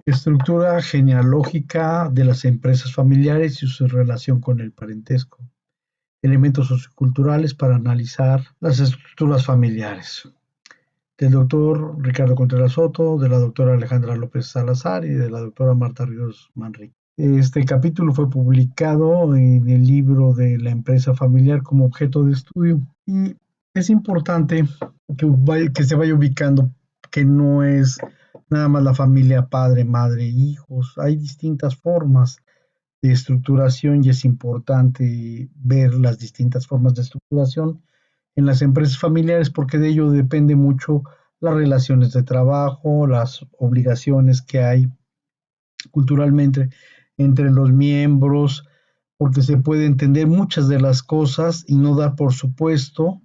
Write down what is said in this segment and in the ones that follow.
Estructura genealógica de las empresas familiares y su relación con el parentesco. Elementos socioculturales para analizar las estructuras familiares. Del doctor Ricardo Contreras Soto, de la doctora Alejandra López Salazar y de la doctora Marta Ríos Manrique. Este capítulo fue publicado en el libro de la empresa familiar como objeto de estudio y es importante que se vaya ubicando que no es nada más la familia padre, madre, hijos. Hay distintas formas de estructuración y es importante ver las distintas formas de estructuración en las empresas familiares porque de ello depende mucho las relaciones de trabajo, las obligaciones que hay culturalmente entre los miembros, porque se puede entender muchas de las cosas y no dar por supuesto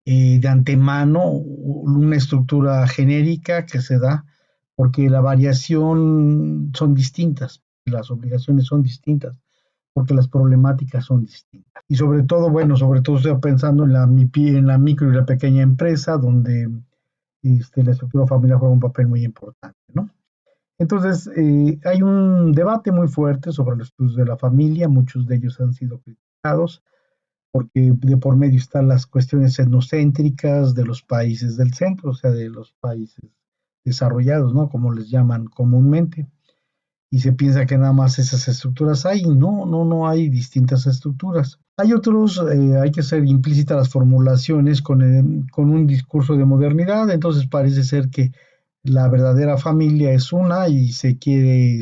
de antemano una estructura genérica que se da, porque la variación son distintas, las obligaciones son distintas, porque las problemáticas son distintas. Y sobre todo, bueno, sobre todo estoy pensando en la micro y la pequeña empresa, donde la estructura familiar juega un papel muy importante, ¿no? Entonces, hay un debate muy fuerte sobre los estudios de la familia, muchos de ellos han sido criticados, porque de por medio están las cuestiones etnocéntricas de los países del centro, o sea, de los países desarrollados, ¿no? Como les llaman comúnmente. Y se piensa que nada más esas estructuras hay, no hay distintas estructuras. Hay otros, hay que ser implícitas las formulaciones con un discurso de modernidad, entonces parece ser que la verdadera familia es una y se quiere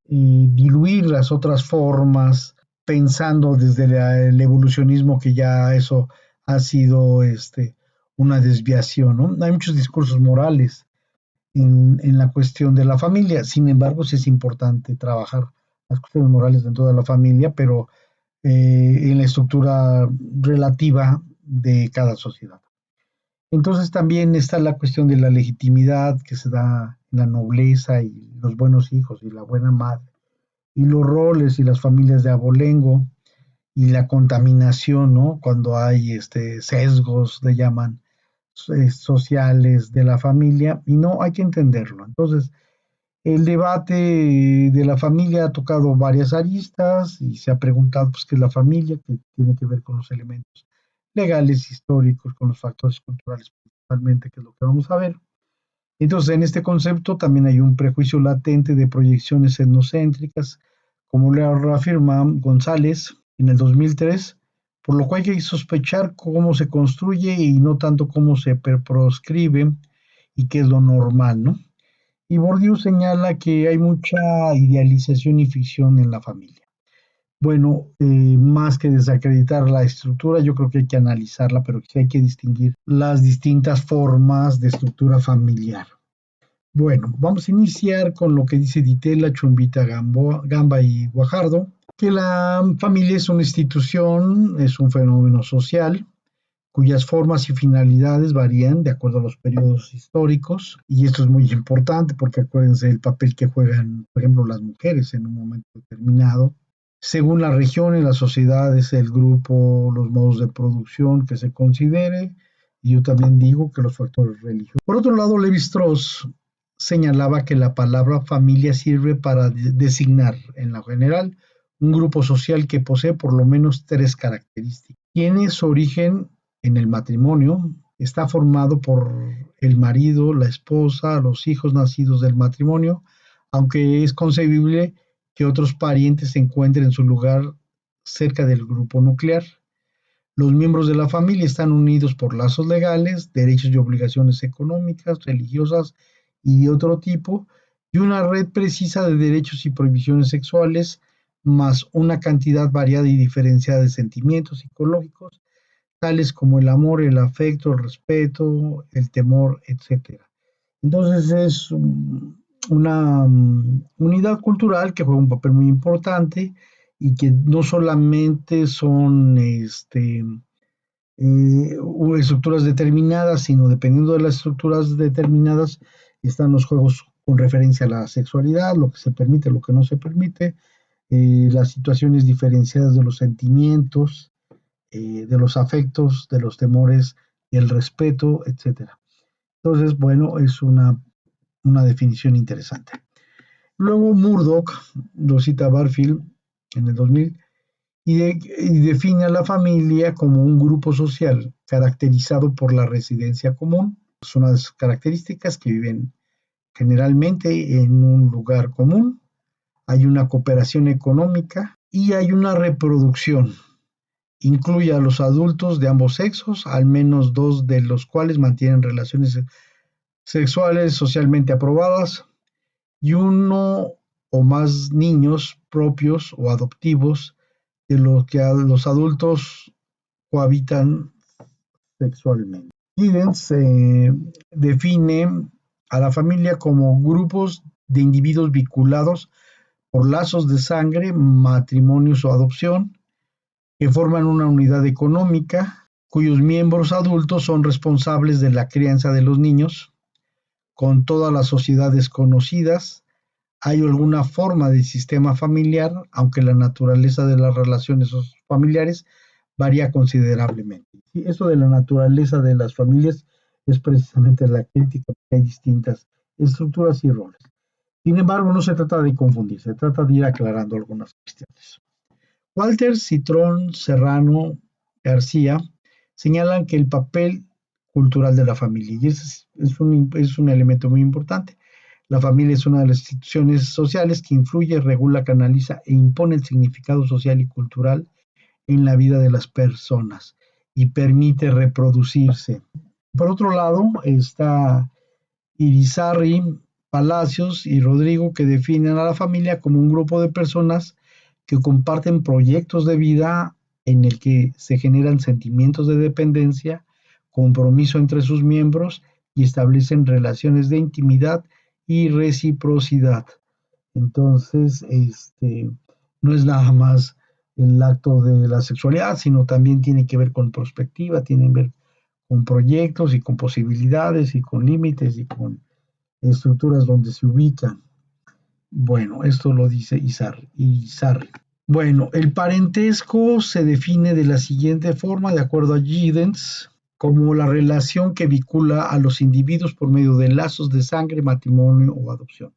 diluir las otras formas pensando desde el evolucionismo que ya eso ha sido una desviación, ¿no? Hay muchos discursos morales en la cuestión de la familia. Sin embargo, sí es importante trabajar las cuestiones morales dentro de la familia, pero en la estructura relativa de cada sociedad. Entonces también está la cuestión de la legitimidad que se da en la nobleza y los buenos hijos y la buena madre, y los roles y las familias de abolengo y la contaminación, ¿no? Cuando hay sesgos, le llaman, sociales de la familia, y no hay que entenderlo. Entonces, el debate de la familia ha tocado varias aristas y se ha preguntado pues, qué es la familia, que tiene que ver con los elementos legales, históricos, con los factores culturales principalmente, que es lo que vamos a ver. Entonces, en este concepto también hay un prejuicio latente de proyecciones etnocéntricas, como lo afirma González en el 2003, por lo cual hay que sospechar cómo se construye y no tanto cómo se proscribe y qué es lo normal, ¿no? Y Bourdieu señala que hay mucha idealización y ficción en la familia. Bueno, más que desacreditar la estructura, yo creo que hay que analizarla, pero sí hay que distinguir las distintas formas de estructura familiar. Bueno, vamos a iniciar con lo que dice Ditela, Chumbita, Gamba y Guajardo, que la familia es una institución, es un fenómeno social, cuyas formas y finalidades varían de acuerdo a los periodos históricos, y esto es muy importante porque acuérdense del papel que juegan, por ejemplo, las mujeres en un momento determinado, según las regiones, las sociedades, el grupo, los modos de producción que se considere, y yo también digo que los factores religiosos. Por otro lado, Levi Strauss señalaba que la palabra familia sirve para designar, en lo general, un grupo social que posee por lo menos tres características. Tiene su origen en el matrimonio, está formado por el marido, la esposa, los hijos nacidos del matrimonio, aunque es concebible que otros parientes se encuentren en su lugar cerca del grupo nuclear. Los miembros de la familia están unidos por lazos legales, derechos y obligaciones económicas, religiosas y de otro tipo, y una red precisa de derechos y prohibiciones sexuales, más una cantidad variada y diferenciada de sentimientos psicológicos, tales como el amor, el afecto, el respeto, el temor, etcétera. Entonces es una unidad cultural que juega un papel muy importante y que no solamente son estructuras determinadas, sino dependiendo de las estructuras determinadas están los juegos con referencia a la sexualidad, lo que se permite, lo que no se permite, las situaciones diferenciadas de los sentimientos, de los afectos, de los temores, el respeto, etcétera. Entonces, bueno, es una definición interesante. Luego Murdoch lo cita Barfield en el 2000 y define a la familia como un grupo social caracterizado por la residencia común. Son las características que viven generalmente en un lugar común, hay una cooperación económica y hay una reproducción. Incluye a los adultos de ambos sexos, al menos dos de los cuales mantienen relaciones sexuales socialmente aprobadas, y uno o más niños propios o adoptivos de los que los adultos cohabitan sexualmente. Giddens define a la familia como grupos de individuos vinculados por lazos de sangre, matrimonios o adopción, que forman una unidad económica, cuyos miembros adultos son responsables de la crianza de los niños, con todas las sociedades conocidas. Hay alguna forma de sistema familiar, aunque la naturaleza de las relaciones familiares varía considerablemente. Y eso de la naturaleza de las familias es precisamente la crítica, porque hay distintas estructuras y roles. Sin embargo, no se trata de confundir, se trata de ir aclarando algunas cuestiones. Walter Citrón Serrano García señalan que el papel cultural de la familia, y ese es un elemento muy importante. La familia es una de las instituciones sociales que influye, regula, canaliza e impone el significado social y cultural en la vida de las personas y permite reproducirse. Por otro lado, está Irizarry, Palacios y Rodrigo, que definen a la familia como un grupo de personas que comparten proyectos de vida en el que se generan sentimientos de dependencia, compromiso entre sus miembros y establecen relaciones de intimidad y reciprocidad. Entonces, no es nada más el acto de la sexualidad, sino también tiene que ver con perspectiva, tiene que ver con proyectos y con posibilidades y con límites y con estructuras donde se ubican. Bueno, esto lo dice Izarri. Bueno, el parentesco se define de la siguiente forma, de acuerdo a Giddens, como la relación que vincula a los individuos por medio de lazos de sangre, matrimonio o adopción.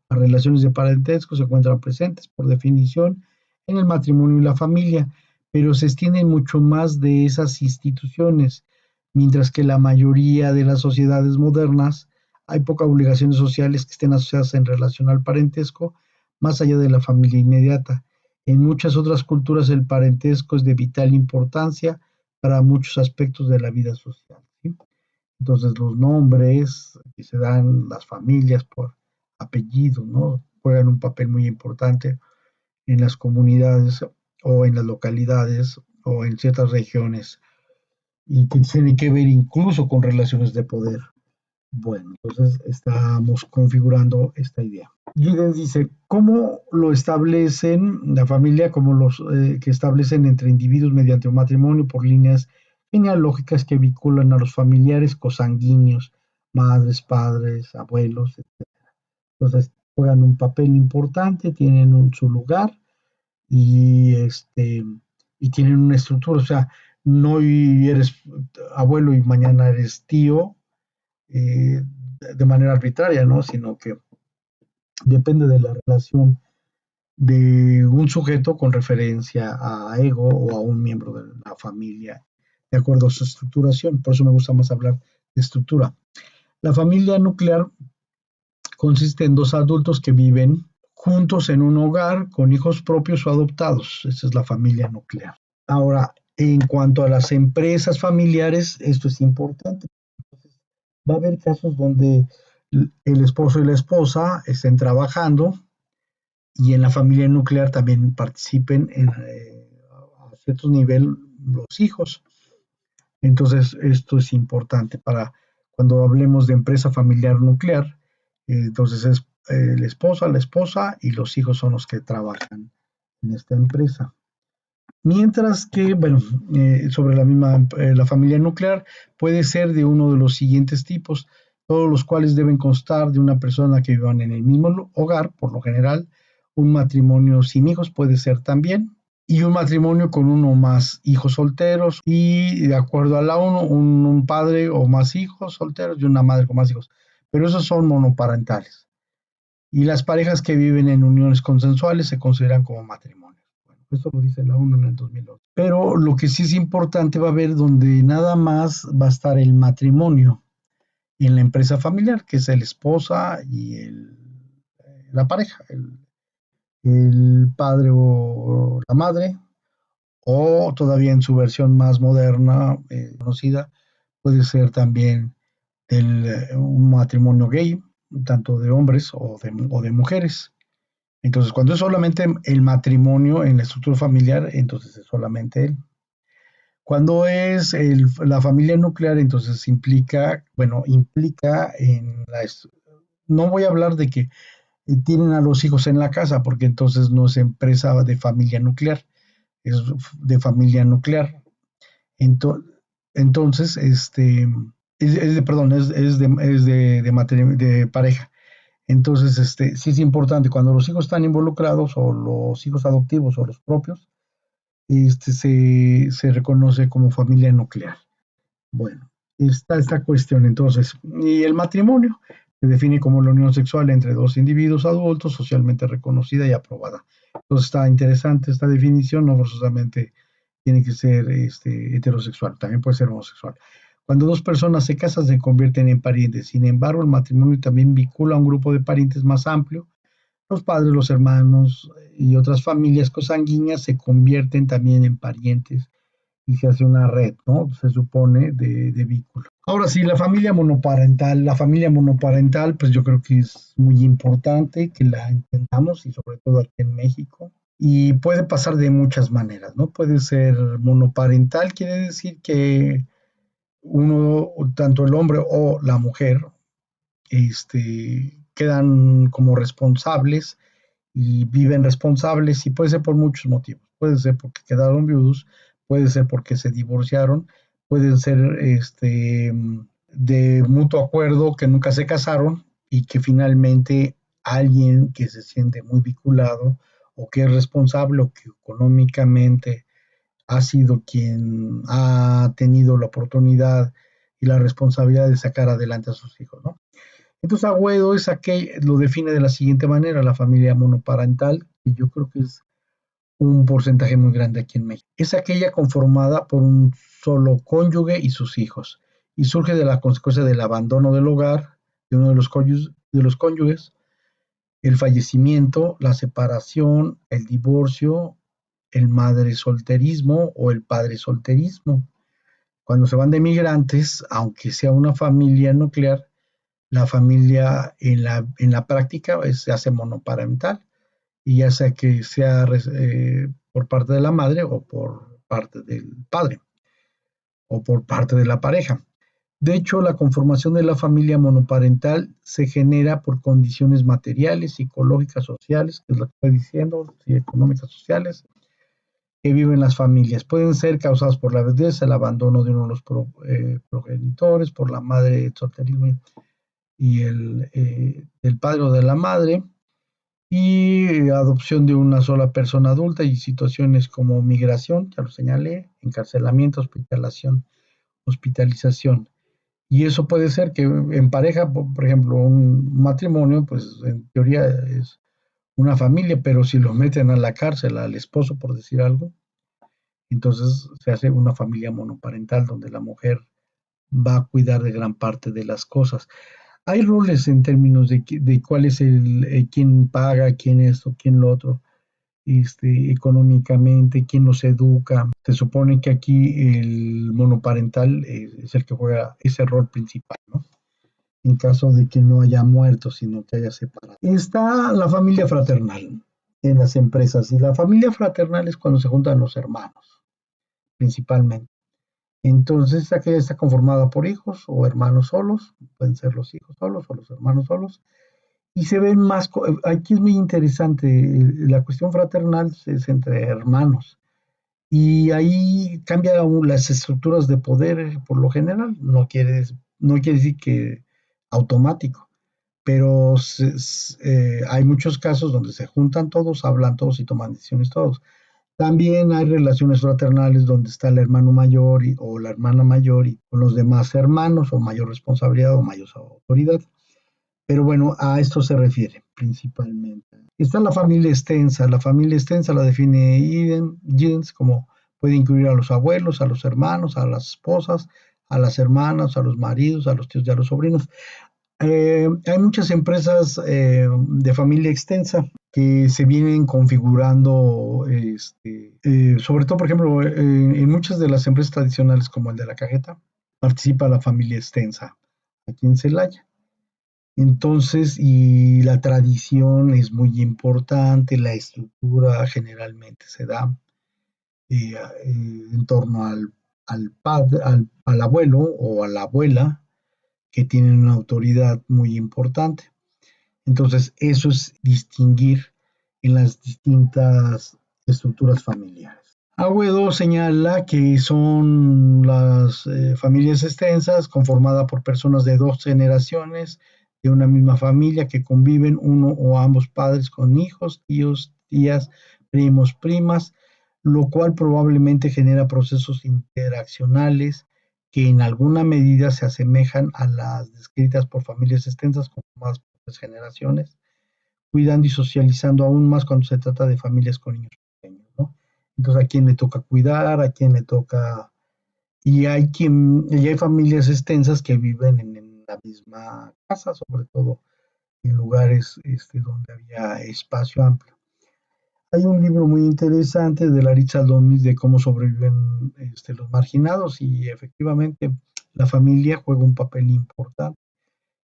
Las relaciones de parentesco se encuentran presentes, por definición, en el matrimonio y la familia, pero se extienden mucho más de esas instituciones, mientras que la mayoría de las sociedades modernas hay pocas obligaciones sociales que estén asociadas en relación al parentesco, más allá de la familia inmediata. En muchas otras culturas el parentesco es de vital importancia para muchos aspectos de la vida social, ¿sí? Entonces los nombres que se dan, las familias por apellido, ¿no? Juegan un papel muy importante en las comunidades o en las localidades o en ciertas regiones y que tienen que ver incluso con relaciones de poder. Bueno, entonces estamos configurando esta idea. Giddens dice, ¿cómo lo establecen la familia? Como los que establecen entre individuos mediante un matrimonio por líneas genealógicas que vinculan a los familiares cosanguíneos, madres, padres, abuelos, etc. Entonces juegan un papel importante, tienen su lugar y, y tienen una estructura. O sea, no eres abuelo y mañana eres tío, eh, de manera arbitraria, ¿no? Sino que depende de la relación de un sujeto con referencia a ego o a un miembro de la familia, de acuerdo a su estructuración. Por eso me gusta más hablar de estructura. La familia nuclear consiste en dos adultos que viven juntos en un hogar con hijos propios o adoptados. Esa es la familia nuclear. Ahora, en cuanto a las empresas familiares, esto es importante. Va a haber casos donde el esposo y la esposa estén trabajando y en la familia nuclear también participen a cierto nivel los hijos. Entonces, esto es importante para cuando hablemos de empresa familiar nuclear. Entonces, es el esposo, la esposa y los hijos son los que trabajan en esta empresa. Mientras que, bueno, sobre la familia nuclear puede ser de uno de los siguientes tipos, todos los cuales deben constar de una persona que vivan en el mismo hogar, por lo general, un matrimonio sin hijos puede ser también, y un matrimonio con uno o más hijos solteros, y de acuerdo a la ONU, un padre o más hijos solteros y una madre con más hijos, pero esos son monoparentales. Y las parejas que viven en uniones consensuales se consideran como matrimonios. Bueno, esto lo dice la ONU en el 2008. Pero lo que sí es importante, va a haber donde nada más va a estar el matrimonio en la empresa familiar, que es el esposa y la pareja, el padre o la madre, o todavía en su versión más moderna, conocida, puede ser también un matrimonio gay, tanto de hombres o de mujeres. Entonces, cuando es solamente el matrimonio en la estructura familiar, entonces es solamente él. Cuando es la familia nuclear, entonces implica no voy a hablar de que tienen a los hijos en la casa, porque entonces no es empresa de familia nuclear, es de familia nuclear. Ento- entonces, perdón, de pareja. Entonces, sí es importante, cuando los hijos están involucrados, o los hijos adoptivos o los propios, se reconoce como familia nuclear. Bueno, está esta cuestión entonces. Y el matrimonio se define como la unión sexual entre dos individuos adultos socialmente reconocida y aprobada. Entonces está interesante esta definición, no forzosamente tiene que ser heterosexual, también puede ser homosexual. Cuando dos personas se casan se convierten en parientes. Sin embargo, el matrimonio también vincula a un grupo de parientes más amplio. Los padres, los hermanos y otras familias consanguíneas se convierten también en parientes y se hace una red, ¿no? Se supone de vínculo. Ahora sí, la familia monoparental, pues yo creo que es muy importante que la entendamos y sobre todo aquí en México. Y puede pasar de muchas maneras, ¿no? Puede ser monoparental, quiere decir que uno, tanto el hombre o la mujer, quedan como responsables y viven responsables, y puede ser por muchos motivos. Puede ser porque quedaron viudos, puede ser porque se divorciaron, pueden ser de mutuo acuerdo que nunca se casaron y que finalmente alguien que se siente muy vinculado o que es responsable o que económicamente ha sido quien ha tenido la oportunidad y la responsabilidad de sacar adelante a sus hijos, ¿no? Entonces Agüedo lo define de la siguiente manera: la familia monoparental, y yo creo que es un porcentaje muy grande aquí en México. Es aquella conformada por un solo cónyuge y sus hijos, y surge de la consecuencia del abandono del hogar de uno de los cónyuges, el fallecimiento, la separación, el divorcio, el madre solterismo o el padre solterismo. Cuando se van de migrantes, aunque sea una familia nuclear, la familia en la práctica se hace monoparental, y ya sea que sea por parte de la madre o por parte del padre o por parte de la pareja. De hecho, la conformación de la familia monoparental se genera por condiciones materiales, psicológicas, sociales, que es lo que estoy diciendo, sí, económicas, sociales, que viven las familias. Pueden ser causadas por la vejez, el abandono de uno de los progenitores, por la madre, el solterismo y del padre o de la madre, y adopción de una sola persona adulta, y situaciones como migración, ya lo señalé, encarcelamiento, hospitalización. Y eso puede ser que en pareja, por ejemplo, un matrimonio, pues en teoría es una familia, pero si lo meten a la cárcel al esposo, por decir algo, entonces se hace una familia monoparental donde la mujer va a cuidar de gran parte de las cosas. Hay roles en términos de cuál es quién paga, quién esto, quién lo otro, económicamente, quién los educa. Se supone que aquí el monoparental es el que juega ese rol principal, ¿no? En caso de que no haya muerto, sino que haya separado. Está la familia fraternal en las empresas, y la familia fraternal es cuando se juntan los hermanos, principalmente. Entonces, aquella está conformada por hijos o hermanos solos, pueden ser los hijos solos o los hermanos solos, y se ven más, aquí es muy interesante, la cuestión fraternal es entre hermanos, y ahí cambia las estructuras de poder por lo general, no quiere decir que automático, pero hay muchos casos donde se juntan todos, hablan todos y toman decisiones todos. También hay relaciones fraternales donde está el hermano mayor o la hermana mayor y con los demás hermanos, o mayor responsabilidad o mayor autoridad. Pero bueno, a esto se refiere. principalmente. Está la familia extensa. La familia extensa la define Giddens como puede incluir a los abuelos, a los hermanos, a las esposas, a las hermanas, a los maridos, a los tíos y a los sobrinos. Hay muchas empresas de familia extensa que se vienen configurando, sobre todo, por ejemplo, en muchas de las empresas tradicionales como el de la cajeta, participa la familia extensa aquí en Celaya. Entonces, y la tradición es muy importante, la estructura generalmente se da en torno al padre, al abuelo o a la abuela, que tienen una autoridad muy importante. Entonces, eso es distinguir en las distintas estructuras familiares. Agüedo señala que son las familias extensas conformadas por personas de dos generaciones de una misma familia que conviven uno o ambos padres con hijos, tíos, tías, primos, primas, lo cual probablemente genera procesos interaccionales que en alguna medida se asemejan a las descritas por familias extensas conformadas por tres generaciones, cuidando y socializando aún más cuando se trata de familias con niños pequeños, ¿no? Entonces, ¿a quién le toca cuidar? ¿A quién le toca? Y hay familias extensas que viven en la misma casa, sobre todo en lugares donde había espacio amplio. Hay un libro muy interesante de Laritza Lomis de cómo sobreviven los marginados y efectivamente la familia juega un papel importante.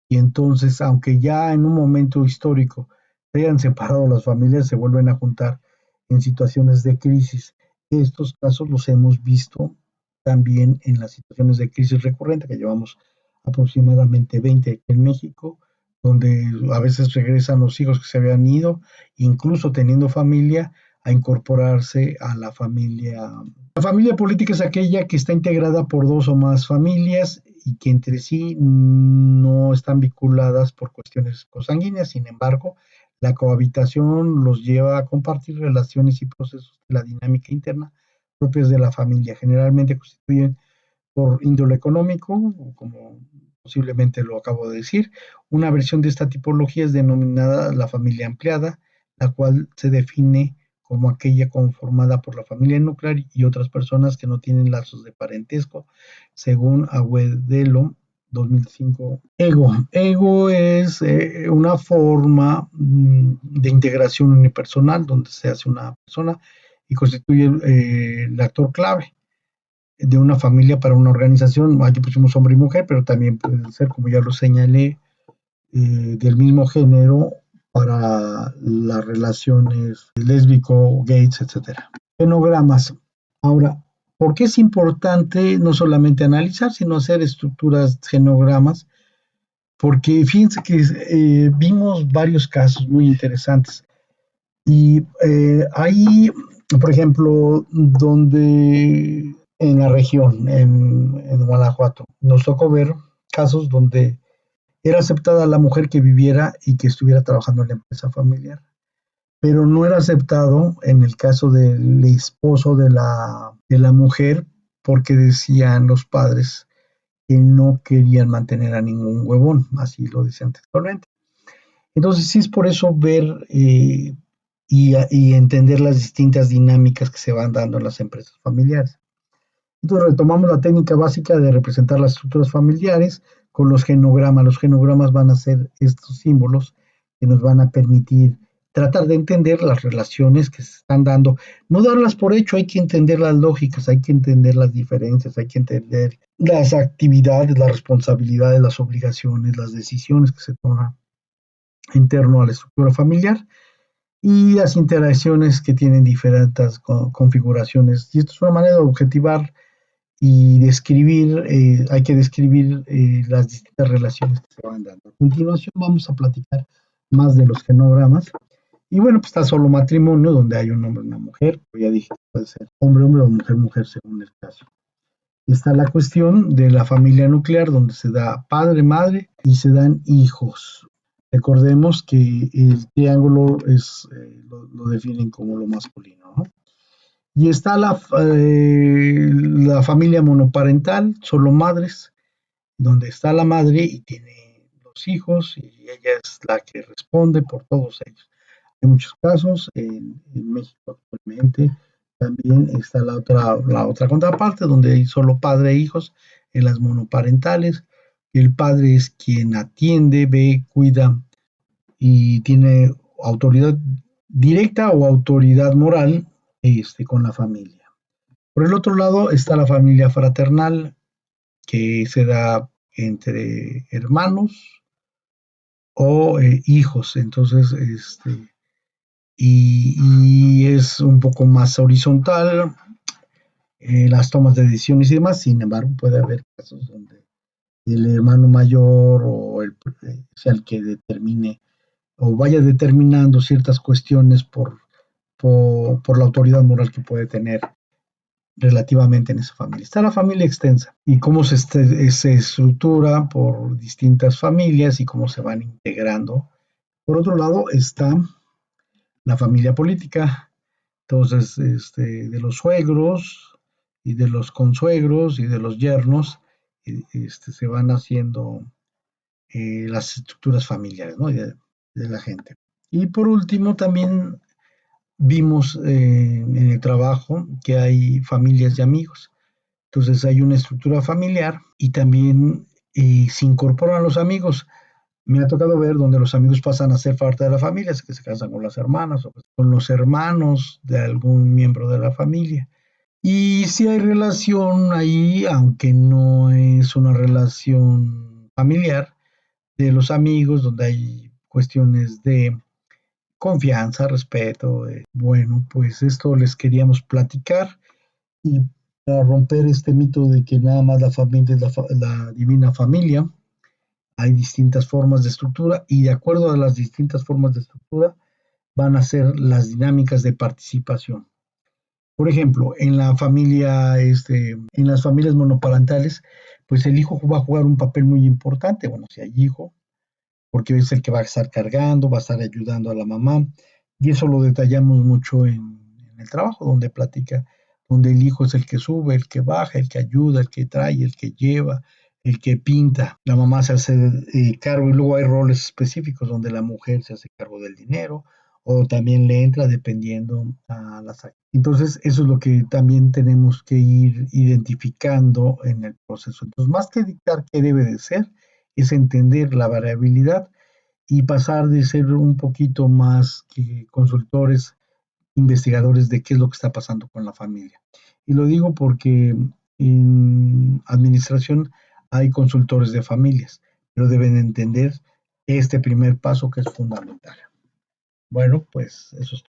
Y entonces, aunque ya en un momento histórico se hayan separado las familias, se vuelven a juntar en situaciones de crisis. Estos casos los hemos visto también en las situaciones de crisis recurrente que llevamos aproximadamente 20 aquí en México, donde a veces regresan los hijos que se habían ido, incluso teniendo familia, a incorporarse a la familia. La familia política es aquella que está integrada por dos o más familias y que entre sí no están vinculadas por cuestiones consanguíneas. Sin embargo, la cohabitación los lleva a compartir relaciones y procesos de la dinámica interna propios de la familia. Generalmente constituyen por índole económico, como posiblemente lo acabo de decir. Una versión de esta tipología es denominada la familia ampliada, la cual se define como aquella conformada por la familia nuclear y otras personas que no tienen lazos de parentesco, según Agudelo 2005. Ego es una forma de integración unipersonal donde se hace una persona y constituye el actor clave de una familia para una organización. Aquí pusimos hombre y mujer, pero también puede ser, como ya lo señalé, del mismo género para las relaciones lésbico, gays, etcétera. Genogramas. Ahora, ¿por qué es importante no solamente analizar, sino hacer estructuras genogramas? Porque fíjense que vimos varios casos muy interesantes. Y ahí, por ejemplo, donde en la región, en Guanajuato, nos tocó ver casos donde era aceptada la mujer que viviera y que estuviera trabajando en la empresa familiar, pero no era aceptado en el caso del esposo de la mujer porque decían los padres que no querían mantener a ningún huevón, así lo decían textualmente. Entonces sí es por eso ver y entender las distintas dinámicas que se van dando en las empresas familiares. Entonces retomamos la técnica básica de representar las estructuras familiares con los genogramas. Los genogramas van a ser estos símbolos que nos van a permitir tratar de entender las relaciones que se están dando. No darlas por hecho, hay que entender las lógicas, hay que entender las diferencias, hay que entender las actividades, las responsabilidades, las obligaciones, las decisiones que se toman en torno a la estructura familiar y las interacciones que tienen diferentes configuraciones. Y esto es una manera de objetivar y describir, hay que describir las distintas relaciones que se van dando. A continuación vamos a platicar más de los genogramas. Y bueno, pues está solo matrimonio, donde hay un hombre y una mujer, pues ya dije, puede ser hombre, hombre o mujer, mujer, según el caso. Está la cuestión de la familia nuclear, donde se da padre, madre y se dan hijos. Recordemos que el triángulo lo definen como lo masculino, ¿no? Y está la familia monoparental, solo madres, donde está la madre y tiene los los hijos y ella es la que responde por todos ellos. Hay muchos casos en México actualmente. También está la otra contraparte, donde hay solo padre e hijos en las monoparentales. El padre es quien atiende, ve, cuida y tiene autoridad directa o autoridad moral con la familia. Por el otro lado está la familia fraternal, que se da entre hermanos o hijos. Entonces, y es un poco más horizontal, las tomas de decisiones y demás. Sin embargo, puede haber casos donde el hermano mayor sea el que determine o vaya determinando ciertas cuestiones por la autoridad moral que puede tener relativamente en esa familia. Está la familia extensa y cómo se estructura por distintas familias y cómo se van integrando. Por otro lado está la familia política. Entonces, de los suegros y de los consuegros y de los yernos, se van haciendo las estructuras familiares, ¿no? De la gente. Y por último, también vimos en el trabajo que hay familias y amigos. Entonces hay una estructura familiar y también se incorporan los amigos. Me ha tocado ver donde los amigos pasan a ser parte de la familia, es que se casan con las hermanas o con los hermanos de algún miembro de la familia. Y si hay relación ahí, aunque no es una relación familiar, de los amigos, donde hay cuestiones de confianza, respeto. Bueno, pues esto les queríamos platicar y para romper este mito de que nada más la familia es la divina familia. Hay distintas formas de estructura y de acuerdo a las distintas formas de estructura van a ser las dinámicas de participación. Por ejemplo, en las familias monoparentales, pues el hijo va a jugar un papel muy importante. Bueno, si hay hijo, porque es el que va a estar cargando, va a estar ayudando a la mamá. Y eso lo detallamos mucho en el trabajo, donde platica, donde el hijo es el que sube, el que baja, el que ayuda, el que trae, el que lleva, el que pinta. La mamá se hace cargo y luego hay roles específicos donde la mujer se hace cargo del dinero o también le entra dependiendo a las actividades. Entonces, eso es lo que también tenemos que ir identificando en el proceso. Entonces, más que dictar qué debe de ser, es entender la variabilidad y pasar de ser un poquito más que consultores, investigadores de qué es lo que está pasando con la familia. Y lo digo porque en administración hay consultores de familias, pero deben entender este primer paso que es fundamental. Bueno, pues eso es todo.